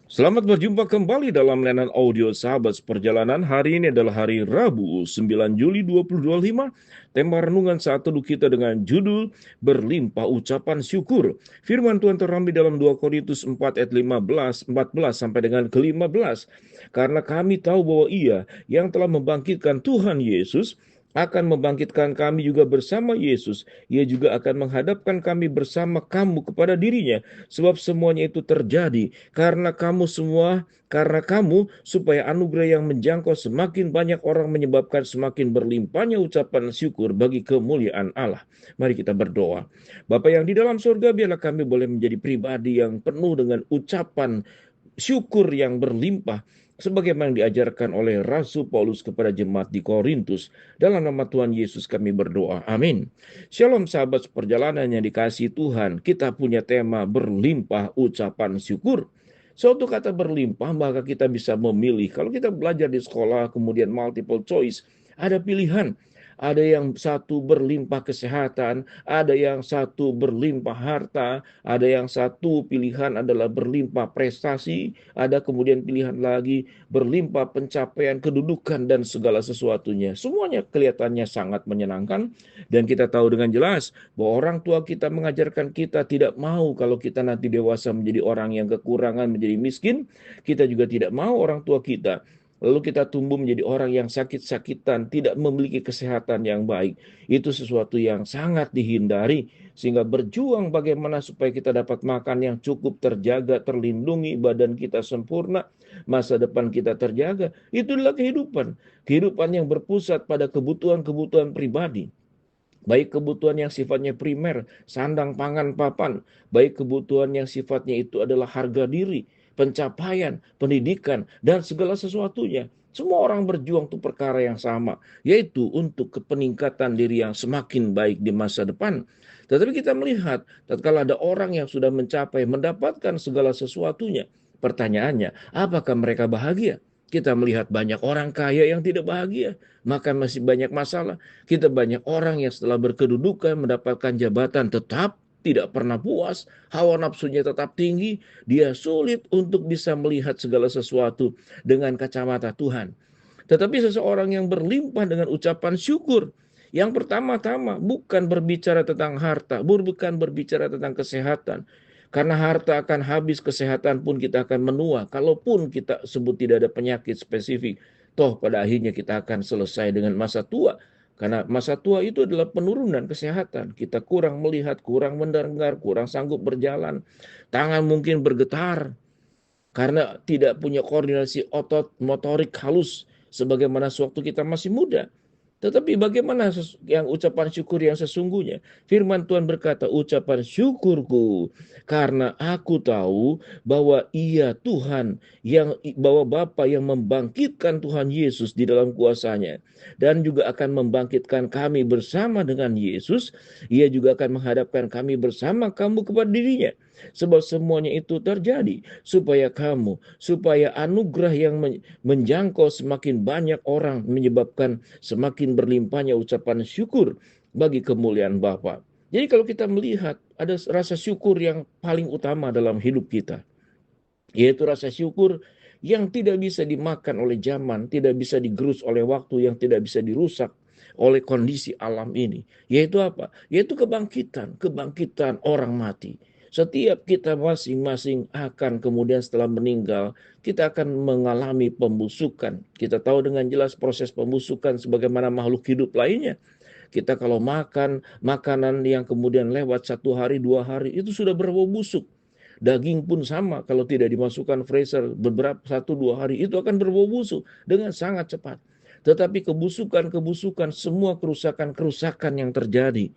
Selamat berjumpa kembali dalam layanan audio Sahabat Perjalanan. Hari ini adalah hari Rabu, 9 Juli 2025. Tema renungan saat teduh kita dengan judul Berlimpah Ucapan Syukur. Firman Tuhan terambil dalam 2 Korintus 4 ayat 14 sampai dengan ke-15. Karena kami tahu bahwa Ia yang telah membangkitkan Tuhan Yesus akan membangkitkan kami juga bersama Yesus. Ia juga akan menghadapkan kami bersama kamu kepada dirinya. Sebab semuanya itu terjadi karena kamu supaya anugerah yang menjangkau semakin banyak orang menyebabkan semakin berlimpahnya ucapan syukur bagi kemuliaan Allah. Mari kita berdoa. Bapa yang di dalam surga, biarlah kami boleh menjadi pribadi yang penuh dengan ucapan syukur yang berlimpah sebagaimana diajarkan oleh Rasul Paulus kepada jemaat di Korintus. Dalam nama Tuhan Yesus kami berdoa. Amin. Shalom sahabat perjalanan yang dikasihi Tuhan. Kita punya tema berlimpah ucapan syukur. Suatu kata berlimpah, maka kita bisa memilih. Kalau kita belajar di sekolah, kemudian multiple choice, ada pilihan. Ada yang satu berlimpah kesehatan, ada yang satu berlimpah harta, ada yang satu pilihan adalah berlimpah prestasi, ada kemudian pilihan lagi berlimpah pencapaian kedudukan dan segala sesuatunya. Semuanya kelihatannya sangat menyenangkan dan kita tahu dengan jelas bahwa orang tua kita mengajarkan kita tidak mau kalau kita nanti dewasa menjadi orang yang kekurangan, menjadi miskin. Kita juga tidak mau orang tua kita lalu kita tumbuh menjadi orang yang sakit-sakitan, tidak memiliki kesehatan yang baik. Itu sesuatu yang sangat dihindari. Sehingga berjuang bagaimana supaya kita dapat makan yang cukup, terjaga, terlindungi, badan kita sempurna, masa depan kita terjaga. Itulah kehidupan. Kehidupan yang berpusat pada kebutuhan-kebutuhan pribadi. Baik kebutuhan yang sifatnya primer, sandang, pangan, papan. Baik kebutuhan yang sifatnya itu adalah harga diri, pencapaian, pendidikan, dan segala sesuatunya. Semua orang berjuang untuk perkara yang sama, yaitu untuk peningkatan diri yang semakin baik di masa depan. Tetapi kita melihat, tatkala ada orang yang sudah mencapai, mendapatkan segala sesuatunya, pertanyaannya, apakah mereka bahagia? Kita melihat banyak orang kaya yang tidak bahagia, maka masih banyak masalah. Kita banyak orang yang setelah berkedudukan mendapatkan jabatan tetap tidak pernah puas, hawa nafsunya tetap tinggi, dia sulit untuk bisa melihat segala sesuatu dengan kacamata Tuhan. Tetapi seseorang yang berlimpah dengan ucapan syukur, yang pertama-tama bukan berbicara tentang harta, bukan berbicara tentang kesehatan. Karena harta akan habis, kesehatan pun kita akan menua. Kalaupun kita sebut tidak ada penyakit spesifik, toh pada akhirnya kita akan selesai dengan masa tua. Karena masa tua itu adalah penurunan kesehatan. Kita kurang melihat, kurang mendengar, kurang sanggup berjalan. Tangan mungkin bergetar karena tidak punya koordinasi otot motorik halus sebagaimana sewaktu kita masih muda. Tetapi bagaimana yang ucapan syukur yang sesungguhnya? Firman Tuhan berkata, ucapan syukurku karena aku tahu bahwa Ia Tuhan bahwa Bapa yang membangkitkan Tuhan Yesus di dalam kuasanya dan juga akan membangkitkan kami bersama dengan Yesus. Ia juga akan menghadapkan kami bersama kamu kepada dirinya. Sebab semuanya itu terjadi supaya anugerah yang menjangkau semakin banyak orang menyebabkan semakin berlimpahnya ucapan syukur bagi kemuliaan Bapa. Jadi kalau kita melihat ada rasa syukur yang paling utama dalam hidup kita, yaitu rasa syukur yang tidak bisa dimakan oleh zaman, tidak bisa digerus oleh waktu, yang tidak bisa dirusak oleh kondisi alam ini. Yaitu apa? Yaitu kebangkitan orang mati. Setiap kita masing-masing akan kemudian setelah meninggal, kita akan mengalami pembusukan. Kita tahu dengan jelas proses pembusukan sebagaimana makhluk hidup lainnya. Kita kalau makan makanan yang kemudian lewat 1 hari, 2 hari, itu sudah berbau busuk. Daging pun sama, kalau tidak dimasukkan freezer beberapa 1-2 hari, itu akan berbau busuk dengan sangat cepat. Tetapi kebusukan-kebusukan, semua kerusakan-kerusakan yang terjadi,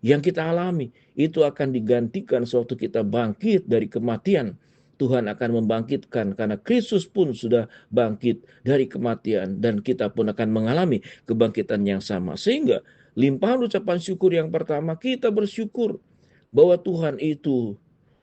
yang kita alami, itu akan digantikan sewaktu kita bangkit dari kematian. Tuhan akan membangkitkan karena Kristus pun sudah bangkit dari kematian dan kita pun akan mengalami kebangkitan yang sama. Sehingga limpahan ucapan syukur yang pertama, kita bersyukur bahwa Tuhan itu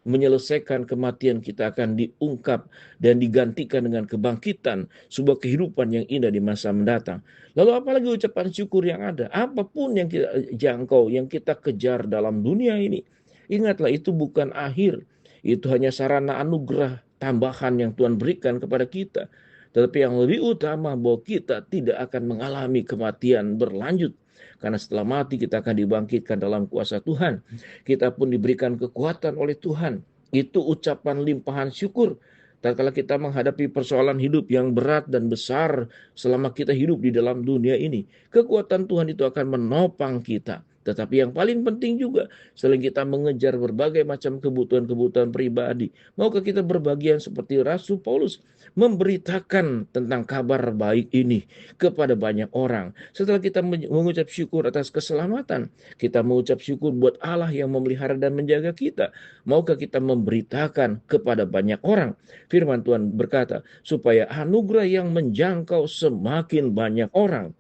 menyelesaikan kematian kita akan diungkap dan digantikan dengan kebangkitan sebuah kehidupan yang indah di masa mendatang. Lalu apalagi ucapan syukur yang ada, apapun yang kita jangkau, yang kita kejar dalam dunia ini, ingatlah itu bukan akhir, itu hanya sarana anugerah tambahan yang Tuhan berikan kepada kita. Tetapi yang lebih utama bahwa kita tidak akan mengalami kematian berlanjut. Karena setelah mati kita akan dibangkitkan dalam kuasa Tuhan. Kita pun diberikan kekuatan oleh Tuhan. Itu ucapan limpahan syukur. Tatkala kita menghadapi persoalan hidup yang berat dan besar selama kita hidup di dalam dunia ini, kekuatan Tuhan itu akan menopang kita. Tetapi yang paling penting juga, selain kita mengejar berbagai macam kebutuhan-kebutuhan pribadi, maukah kita berbagian seperti Rasul Paulus, memberitakan tentang kabar baik ini kepada banyak orang. Setelah kita mengucap syukur atas keselamatan, kita mengucap syukur buat Allah yang memelihara dan menjaga kita. Maukah kita memberitakan kepada banyak orang? Firman Tuhan berkata, supaya anugerah yang menjangkau semakin banyak orang.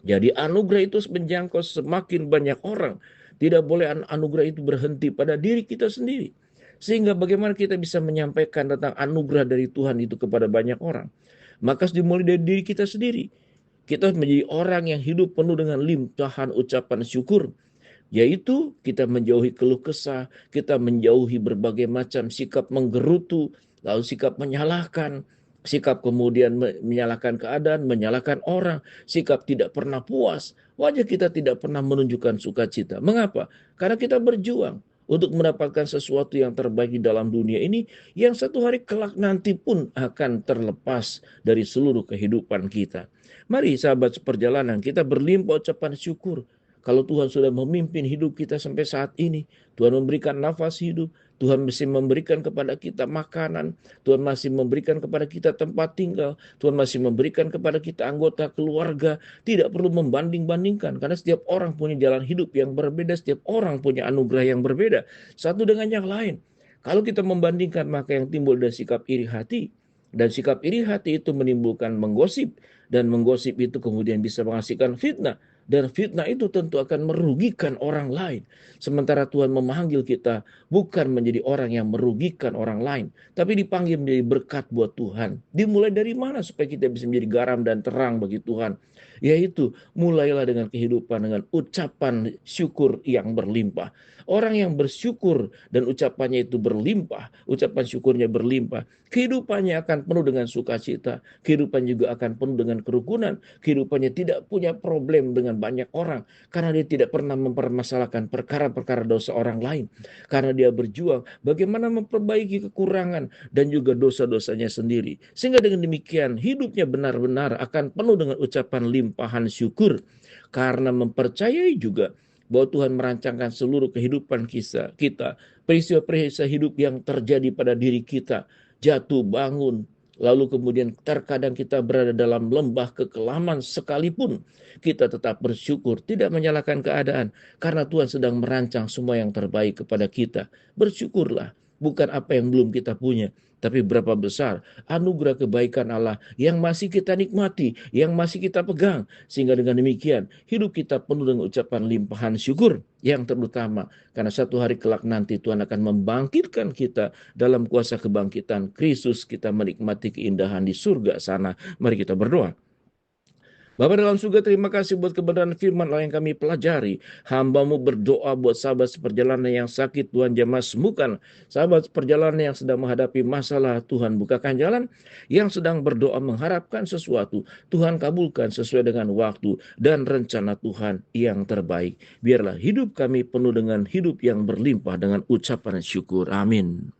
Jadi anugerah itu menjangkau semakin banyak orang. Tidak boleh anugerah itu berhenti pada diri kita sendiri. Sehingga bagaimana kita bisa menyampaikan tentang anugerah dari Tuhan itu kepada banyak orang. Maka dimulai dari diri kita sendiri. Kita menjadi orang yang hidup penuh dengan limpahan ucapan syukur. Yaitu kita menjauhi keluh kesah, kita menjauhi berbagai macam sikap menggerutu, lalu sikap menyalahkan, sikap kemudian menyalahkan keadaan, menyalahkan orang, sikap tidak pernah puas. Wajah kita tidak pernah menunjukkan sukacita. Mengapa? Karena kita berjuang untuk mendapatkan sesuatu yang terbaik di dalam dunia ini, yang satu hari kelak nanti pun akan terlepas dari seluruh kehidupan kita. Mari sahabat seperjalanan, kita berlimpah ucapan syukur. Kalau Tuhan sudah memimpin hidup kita sampai saat ini, Tuhan memberikan nafas hidup, Tuhan masih memberikan kepada kita makanan, Tuhan masih memberikan kepada kita tempat tinggal, Tuhan masih memberikan kepada kita anggota keluarga. Tidak perlu membanding-bandingkan, karena setiap orang punya jalan hidup yang berbeda, setiap orang punya anugerah yang berbeda, satu dengan yang lain. Kalau kita membandingkan, maka yang timbul dari sikap iri hati, dan sikap iri hati itu menimbulkan menggosip, dan menggosip itu kemudian bisa menghasilkan fitnah. Dan fitnah itu tentu akan merugikan orang lain. Sementara Tuhan memanggil kita bukan menjadi orang yang merugikan orang lain, tapi dipanggil menjadi berkat buat Tuhan. Dimulai dari mana supaya kita bisa menjadi garam dan terang bagi Tuhan? Yaitu mulailah dengan kehidupan dengan ucapan syukur yang berlimpah. Orang yang bersyukur dan ucapannya itu berlimpah, ucapan syukurnya berlimpah, kehidupannya akan penuh dengan sukacita, kehidupan juga akan penuh dengan kerukunan, kehidupannya tidak punya problem dengan banyak orang, karena dia tidak pernah mempermasalahkan perkara-perkara dosa orang lain, karena dia berjuang bagaimana memperbaiki kekurangan dan juga dosa-dosanya sendiri, sehingga dengan demikian hidupnya benar-benar akan penuh dengan ucapan limpahan syukur, karena mempercayai juga bahwa Tuhan merancangkan seluruh kehidupan kita, peristiwa-peristiwa hidup yang terjadi pada diri kita, jatuh bangun, lalu kemudian terkadang kita berada dalam lembah kekelaman sekalipun, kita tetap bersyukur, tidak menyalahkan keadaan, karena Tuhan sedang merancang semua yang terbaik kepada kita. Bersyukurlah, bukan apa yang belum kita punya, tapi berapa besar anugerah kebaikan Allah yang masih kita nikmati, yang masih kita pegang. Sehingga dengan demikian hidup kita penuh dengan ucapan limpahan syukur yang terutama. Karena satu hari kelak nanti Tuhan akan membangkitkan kita dalam kuasa kebangkitan Kristus, kita menikmati keindahan di surga sana. Mari kita berdoa. Bapa dalam surga, terima kasih buat kebenaran firman Allah yang kami pelajari. Hamba-Mu berdoa buat sahabat seperjalanan yang sakit, Tuhan jamah sembuhkan. Sahabat seperjalanan yang sedang menghadapi masalah, Tuhan bukakan jalan. Yang sedang berdoa mengharapkan sesuatu, Tuhan kabulkan sesuai dengan waktu dan rencana Tuhan yang terbaik. Biarlah hidup kami penuh dengan hidup yang berlimpah dengan ucapan syukur. Amin.